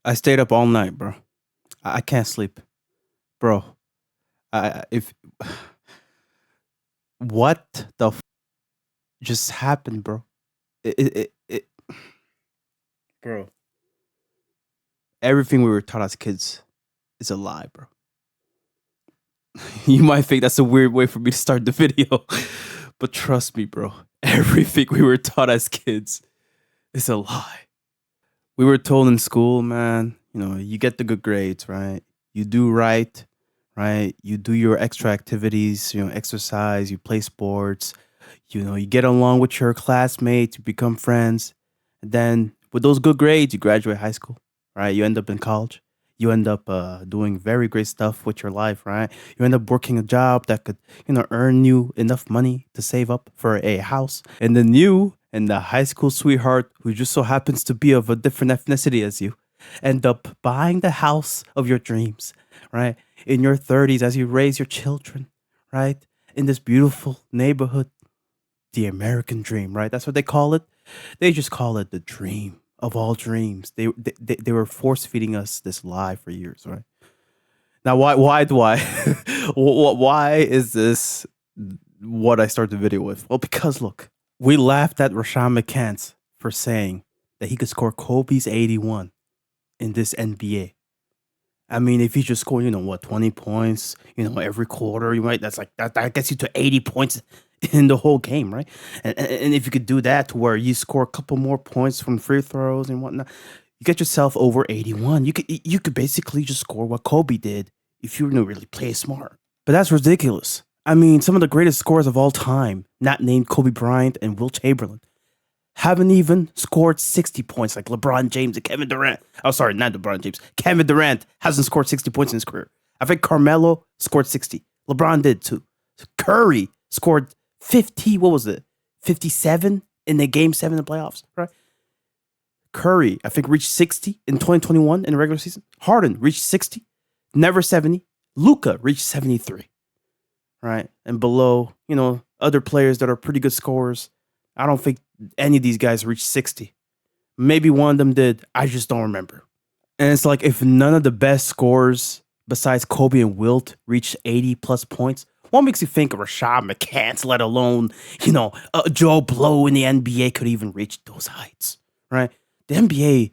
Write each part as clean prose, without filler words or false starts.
I stayed up all night, bro. I can't sleep, bro. If what the just happened, bro? It, bro. Everything we were taught as kids is a lie, bro. You might think that's a weird way for me to start the video, but trust me, bro. Everything we were taught as kids is a lie. We were told in school, man, you get the good grades, right? You do right? You do your extra activities, exercise, you play sports, you get along with your classmates, you become friends. And then with those good grades, you graduate high school, right? You end up in college. You end up doing very great stuff with your life, right? You end up working a job that could, earn you enough money to save up for a house. And then you and the high school sweetheart who just so happens to be of a different ethnicity as you end up buying the house of your dreams, right? In your 30s as you raise your children, right? In this beautiful neighborhood, the American dream, right? That's what they call it. They just call it the dream of all dreams. They were force feeding us this lie for years, right? Now, why why is this what I start the video with? Well, because look, we laughed at Rashawn McCants for saying that he could score Kobe's 81 in this NBA. I mean, if you just score, 20 points, every quarter, you might, that's like, that gets you to 80 points in the whole game, right? And if you could do that to where you score a couple more points from free throws and whatnot, you get yourself over 81. You could basically just score what Kobe did if you really play smart. But that's ridiculous. I mean, some of the greatest scorers of all time, not named Kobe Bryant and Wilt Chamberlain, haven't even scored 60 points like LeBron James and Kevin Durant. Oh, sorry, not LeBron James. Kevin Durant hasn't scored 60 points in his career. I think Carmelo scored 60. LeBron did too. Curry scored 50, what was it? 57 in the game 7 of the playoffs, right? Curry, I think, reached 60 in 2021 in the regular season. Harden reached 60, never 70. Luka reached 73, right? And below, other players that are pretty good scorers, I don't think any of these guys reached 60. Maybe one of them did. I just don't remember. And it's like if none of the best scorers besides Kobe and Wilt reached 80 plus points, what makes you think of Rashad McCants, let alone, Joe Blow in the NBA could even reach those heights, right? The NBA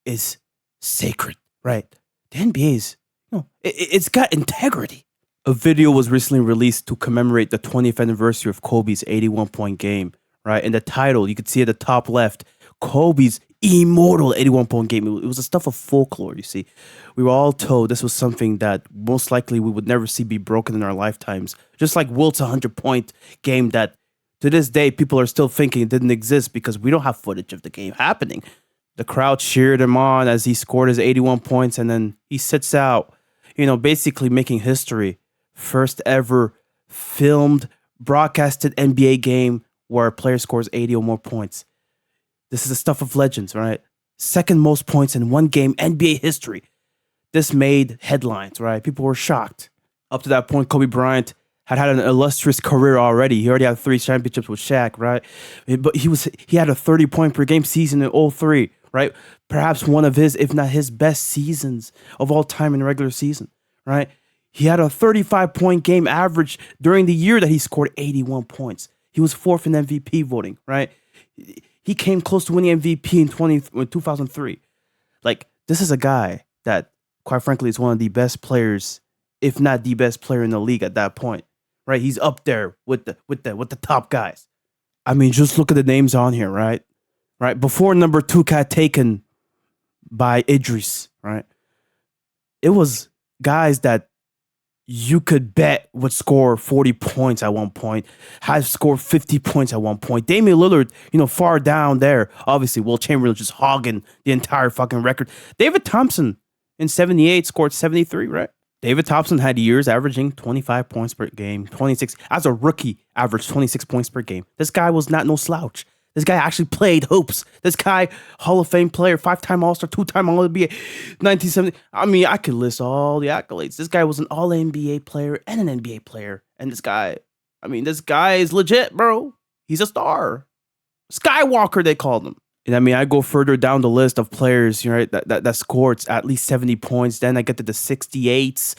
is sacred, right? The NBA is, it's got integrity. A video was recently released to commemorate the 20th anniversary of Kobe's 81-point game, right? And the title, you could see at the top left, Kobe's immortal 81-point game. It was a stuff of folklore, you see. We were all told this was something that most likely we would never see be broken in our lifetimes. Just like Wilt's 100-point game that to this day people are still thinking it didn't exist because we don't have footage of the game happening. The crowd cheered him on as he scored his 81 points and then he sits out, basically making history. First ever filmed, broadcasted NBA game where a player scores 80 or more points. This is the stuff of legends, right? Second most points in one game NBA history. This made headlines, right? People were shocked. Up to that point, Kobe Bryant had an illustrious career already. He already had 3 championships with Shaq, right? But he had a 30-point per game season in 2003, right? Perhaps one of his, if not his best seasons of all time in the regular season, right? He had a 35-point game average during the year that he scored 81 points. He was 4th in MVP voting, right? He came close to winning MVP in 2003. Like, this is a guy that, quite frankly, is one of the best players, if not the best player in the league at that point, right? He's up there with the top guys. I mean, just look at the names on here, right? Right before number 2 got taken by Idris, right? It was guys that you could bet would score 40 points at one point, has scored 50 points at one point. Damian Lillard, far down there. Obviously, Wilt Chamberlain just hogging the entire fucking record. David Thompson in 78 scored 73, right? David Thompson had years averaging 25 points per game, 26. As a rookie, averaged 26 points per game. This guy was not no slouch. This guy actually played hoops. This guy, Hall of Fame player, 5-time All-Star, 2-time All-NBA, 1970. I mean, I could list all the accolades. This guy was an All-NBA player and an NBA player. And this guy is legit, bro. He's a star. Skywalker, they called him. And I mean, I go further down the list of players, you know, right, that scored at least 70 points. Then I get to the 68s.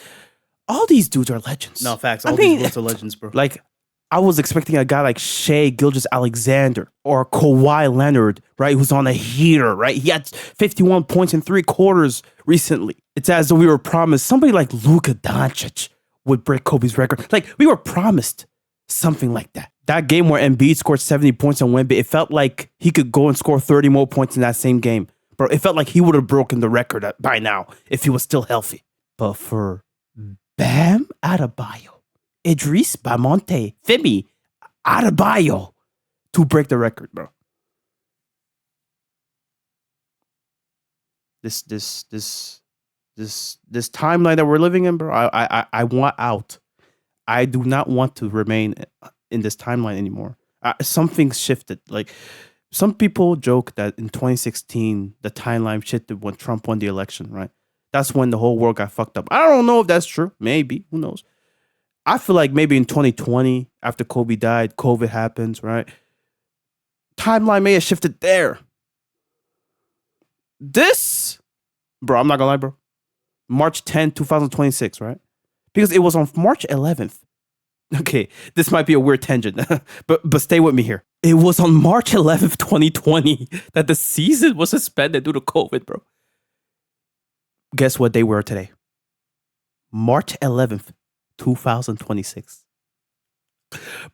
All these dudes are legends. No, facts. I All these mean, roots are legends, bro. like, I was expecting a guy like Shea Gilgeous-Alexander or Kawhi Leonard, right, who's on a heater, right? He had 51 points in 3 quarters recently. It's as though we were promised somebody like Luka Doncic would break Kobe's record. Like, we were promised something like that. That game where Embiid scored 70 points on Wemby, it felt like he could go and score 30 more points in that same game. Bro, it felt like he would have broken the record by now if he was still healthy. But for Bam Adebayo, Idris Bamonte, Femi Adebayo to break the record, bro. This timeline that we're living in, bro. I want out. I do not want to remain in this timeline anymore. Something's shifted. Like, some people joke that in 2016 the timeline shifted when Trump won the election, right? That's when the whole world got fucked up. I don't know if that's true. Maybe. Who knows? I feel like maybe in 2020, after Kobe died, COVID happens, right? Timeline may have shifted there. This, bro, I'm not gonna lie, bro. March 10, 2026, right? Because it was on March 11th. Okay, this might be a weird tangent, but stay with me here. It was on March 11th, 2020 that the season was suspended due to COVID, bro. Guess what day we are today? March 11th, 2026.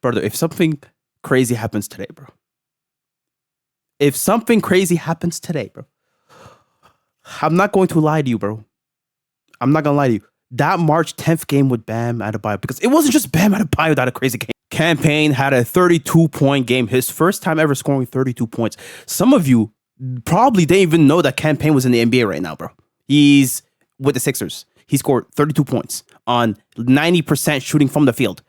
Brother, if something crazy happens today, bro. If something crazy happens today, bro. I'm not going to lie to you, bro. I'm not going to lie to you. That March 10th game with Bam Adebayo, because it wasn't just Bam Adebayo that had a crazy game. Campaign had a 32-point game. His first time ever scoring 32 points. Some of you probably didn't even know that Campaign was in the NBA right now, bro. He's with the Sixers. He scored 32 points on 90% shooting from the field.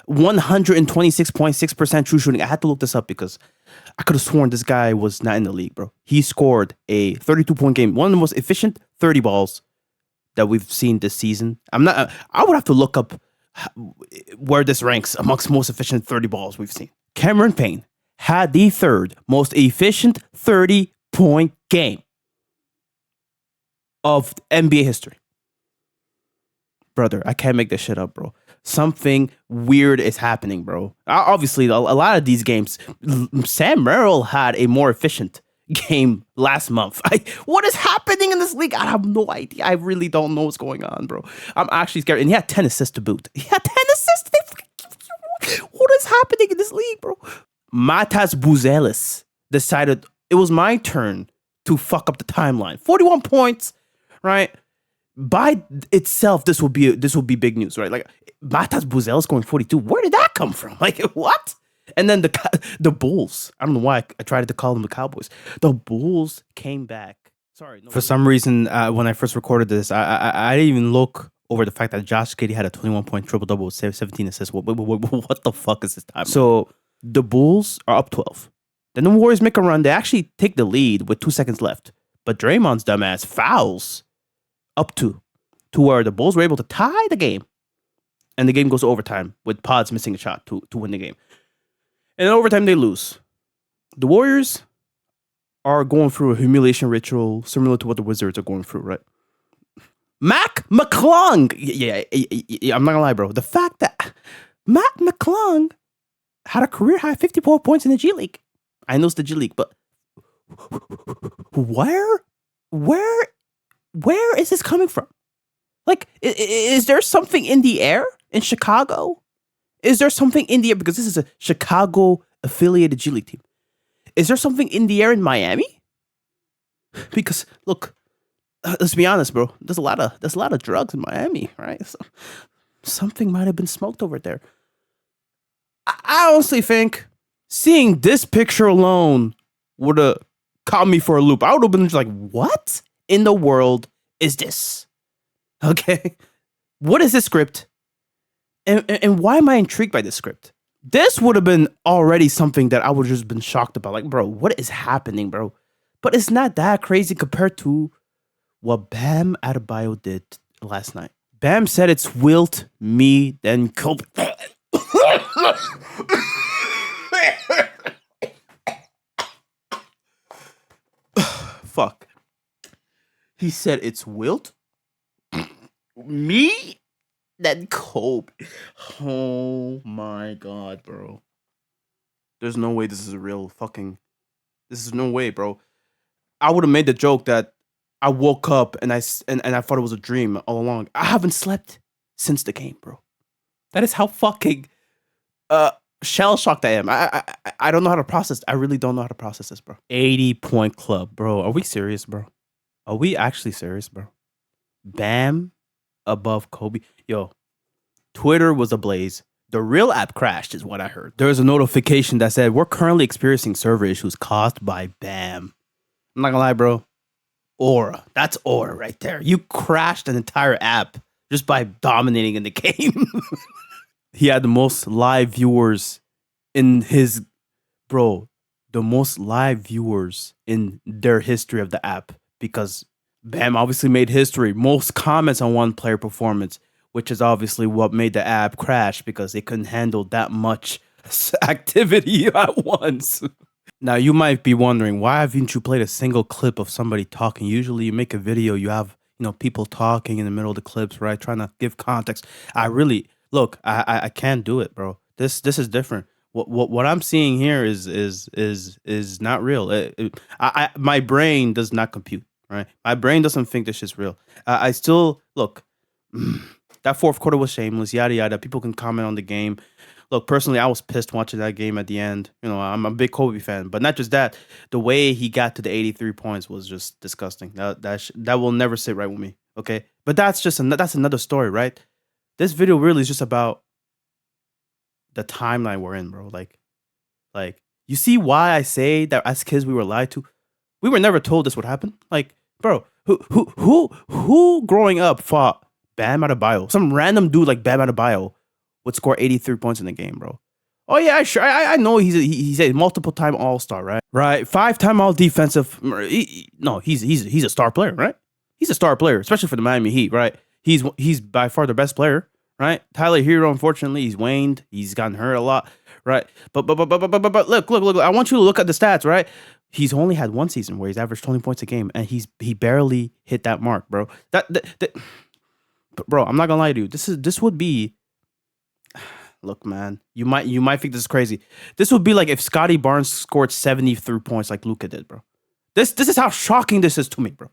126.6% true shooting. I had to look this up because I could have sworn this guy was not in the league, bro. He scored a 32-point game. One of the most efficient 30 balls that we've seen this season. I would have to look up where this ranks amongst most efficient 30 balls we've seen. Cameron Payne had the third most efficient 30-point game of NBA history. Brother, I can't make this shit up, bro. Something weird is happening, bro. Obviously, a lot of these games, Sam Merrill had a more efficient game last month. What is happening in this league? I have no idea. I really don't know what's going on, bro. I'm actually scared. And he had 10 assists to boot. He had 10 assists. What is happening in this league, bro? Matas Buzelis decided it was my turn to fuck up the timeline. 41 points, right? By itself, this will be big news, right? Like, Matas Buzelis scoring 42. Where did that come from? Like, what? And then the Bulls. I don't know why I tried to call them the Cowboys. The Bulls came back. Sorry, for some reason, when I first recorded this, I didn't even look over the fact that Josh Giddey had a 21-point triple-double with 17 assists. What the fuck is this time? So the Bulls are up 12. Then the Warriors make a run. They actually take the lead with 2 seconds left. But Draymond's dumbass fouls up to where the Bulls were able to tie the game. And the game goes to overtime with Pods missing a shot to win the game. And in overtime, they lose. The Warriors are going through a humiliation ritual similar to what the Wizards are going through, right? Mac McClung. Yeah, I'm not gonna lie, bro. The fact that Mac McClung had a career high 54 points in the G League. I know it's the G League, but where is this coming from? Like, is there something in the air in Chicago? Is there something in the air? Because this is a Chicago affiliated G League team. Is there something in the air in Miami? Because look, let's be honest, bro. There's a lot of drugs in Miami, right? So something might have been smoked over there. I honestly think seeing this picture alone would have caught me for a loop. I would have been just like, what in the world is this? Okay. What is this script? And why am I intrigued by this script? This would have been already something that I would have just been shocked about. Like, bro, what is happening, bro? But it's not that crazy compared to what Bam Adebayo did last night. Bam said it's Wilt, me, then Kobe. fuck. He said it's Wilt. Me? That Kobe. Oh my god, bro. There's no way this is a real fucking. This is no way, bro. I would have made the joke that I woke up and and I thought it was a dream all along. I haven't slept since the game, bro. That is how fucking uh shell shocked I am. I don't know how to process. I really don't know how to process this, bro. 80-point club, bro. Are we serious, bro? Are we actually serious, bro? Bam above Kobe. Yo, Twitter was ablaze. The real app crashed, is what I heard. There was a notification that said we're currently experiencing server issues caused by Bam. I'm not gonna lie, bro. Aura. That's aura right there. You crashed an entire app just by dominating in the game. He had the most live viewers in his bro, the most live viewers in their history of the app because Bam obviously made history. Most comments on one player performance, which is obviously what made the app crash because they couldn't handle that much activity at once. Now you might be wondering, why haven't you played a single clip of somebody talking? Usually you make a video, you have, people talking in the middle of the clips, right? Trying to give context. I really look, I can't do it, bro. This is different. What I'm seeing here is not real. My brain does not compute, right? My brain doesn't think this is real. I still look. That fourth quarter was shameless, yada yada. People can comment on the game. Look, personally, I was pissed watching that game at the end. I'm a big Kobe fan, but not just that. The way he got to the 83 points was just disgusting. That will never sit right with me. Okay, but that's another story, right? This video really is just about the timeline we're in, bro. Like you see why I say that as kids we were lied to. We were never told this would happen. Like, bro, who growing up thought Bam Adebayo, some random dude like Bam Adebayo, would score 83 points in the game, bro? Oh yeah, sure. I know he's a multiple time All Star, right? Right, 5-time All Defensive. He's a star player, right? He's a star player, especially for the Miami Heat, right? He's by far the best player, right? Tyler Hero, unfortunately, he's waned. He's gotten hurt a lot, right? But look. I want you to look at the stats, right? He's only had one season where he's averaged 20 points a game, and he barely hit that mark, bro. Bro, I'm not gonna lie to you. This would be. Look, man, you might think this is crazy. This would be like if Scotty Barnes scored 73 points like Luka did, bro. This is how shocking this is to me, bro.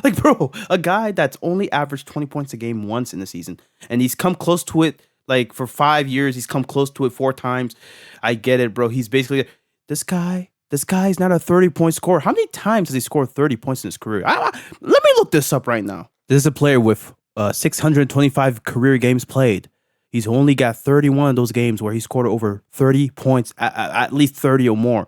like, bro, a guy that's only averaged 20 points a game once in the season, and he's come close to it like for 5 years. He's come close to it 4 times. I get it, bro. He's basically this guy. This guy's not a 30-point scorer. How many times has he scored 30 points in his career? Let me look this up right now. This is a player with 625 career games played. He's only got 31 of those games where he scored over 30 points, at least 30 or more.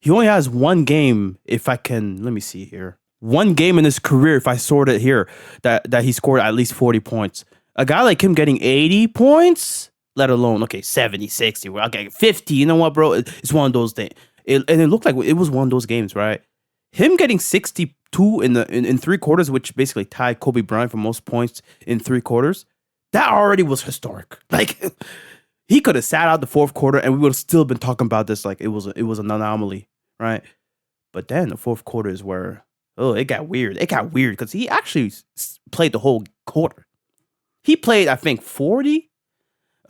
He only has one game, if I can, let me see here. One game in his career, if I sort it here, that he scored at least 40 points. A guy like him getting 80 points, let alone, okay, 70, 60, okay, 50, you know what, bro? It's one of those things. And it looked like it was one of those games, right? Him getting 62 in 3 quarters, which basically tied Kobe Bryant for most points in 3 quarters. That already was historic. Like, he could have sat out the 4th quarter and we would have still been talking about this like it was an anomaly, right? But then the 4th quarter is where, it got weird. It got weird because he actually played the whole quarter. He played, I think, 40.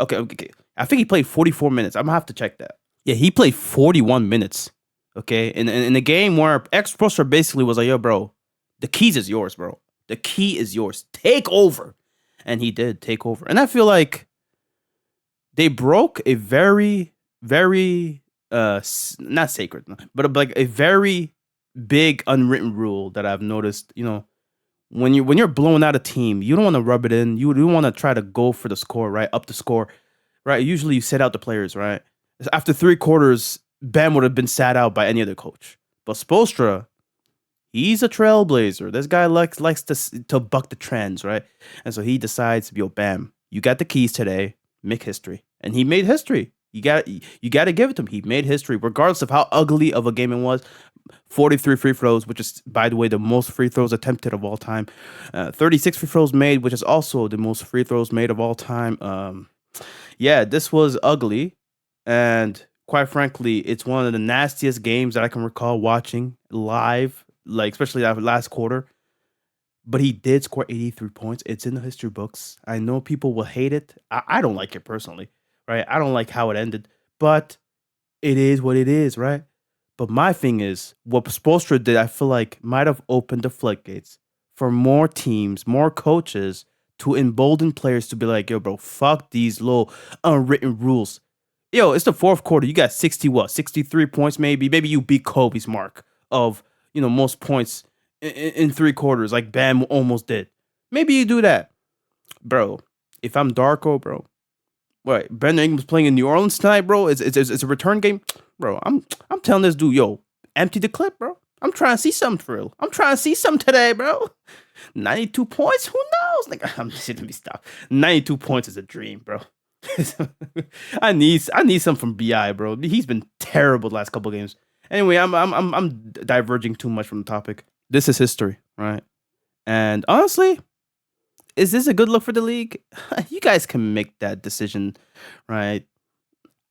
Okay. I think he played 44 minutes. I'm gonna have to check that. Yeah, he played 41 minutes. Okay, in a game where X-Prosser basically was like, yo, bro, the keys is yours, bro. The key is yours. Take over. And he did take over. And I feel like they broke a very, very, not sacred, but like a very big unwritten rule that I've noticed. When you're blowing out a team, you don't want to rub it in. You don't want to try to go for the score, right? Up the score, right? Usually you set out the players, right? After 3 quarters, Bam would have been sat out by any other coach. But Spoelstra, he's a trailblazer. This guy likes to buck the trends, right? And so he decides, yo, Bam, you got the keys today. Make history. And he made history. You got to give it to him. He made history, regardless of how ugly of a game it was. 43 free throws, which is, by the way, the most free throws attempted of all time. 36 free throws made, which is also the most free throws made of all time. Yeah, this was ugly. And quite frankly, it's one of the nastiest games that I can recall watching live, like especially that last quarter. But he did score 83 points. It's in the history books. I know people will hate it. I don't like it personally, right? I don't like how it ended, but it is what it is, right? But my thing is, what Spoelstra did, I feel like might have opened the floodgates for more teams, more coaches to embolden players to be like, yo, bro, fuck these little unwritten rules. Yo, it's the fourth quarter. You got 60 what? 63 points maybe. Maybe you beat Kobe's mark of, most points in 3 quarters like Bam almost did. Maybe you do that. Bro, if I'm Darko, bro, right, Brandon Ingram's playing in New Orleans tonight, bro. It's a return game, bro. I'm telling this dude, yo, empty the clip, bro. I'm trying to see something for real. I'm trying to see something today, bro. 92 points, who knows? Like, I'm just gonna be stopped. 92 points is a dream, bro. I need some from Bi, bro. He's been terrible the last couple of games. Anyway, I'm diverging too much from the topic. This is history, right? And honestly, is this a good look for the league? You guys can make that decision, right?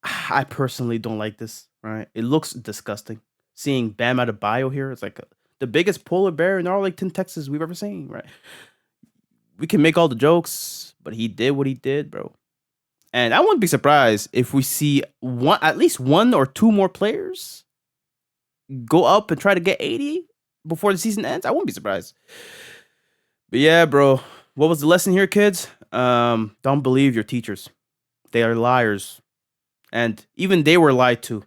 I personally don't like this, right? It looks disgusting. Seeing Bam Adebayo here, it's like the biggest polar bear in Arlington, Texas we've ever seen, right? We can make all the jokes, but he did what he did, bro. And I wouldn't be surprised if we see at least one or two more players go up and try to get 80 before the season ends. I wouldn't be surprised. But yeah, bro, what was the lesson here, kids? Don't believe your teachers. They are liars. And even they were lied to,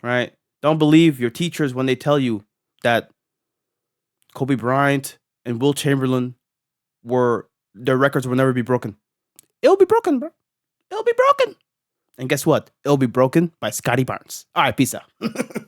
right? Don't believe your teachers when they tell you that Kobe Bryant and Will Chamberlain their records will never be broken. It'll be broken, bro. It'll be broken. And guess what? It'll be broken by Scotty Barnes. All right, peace out.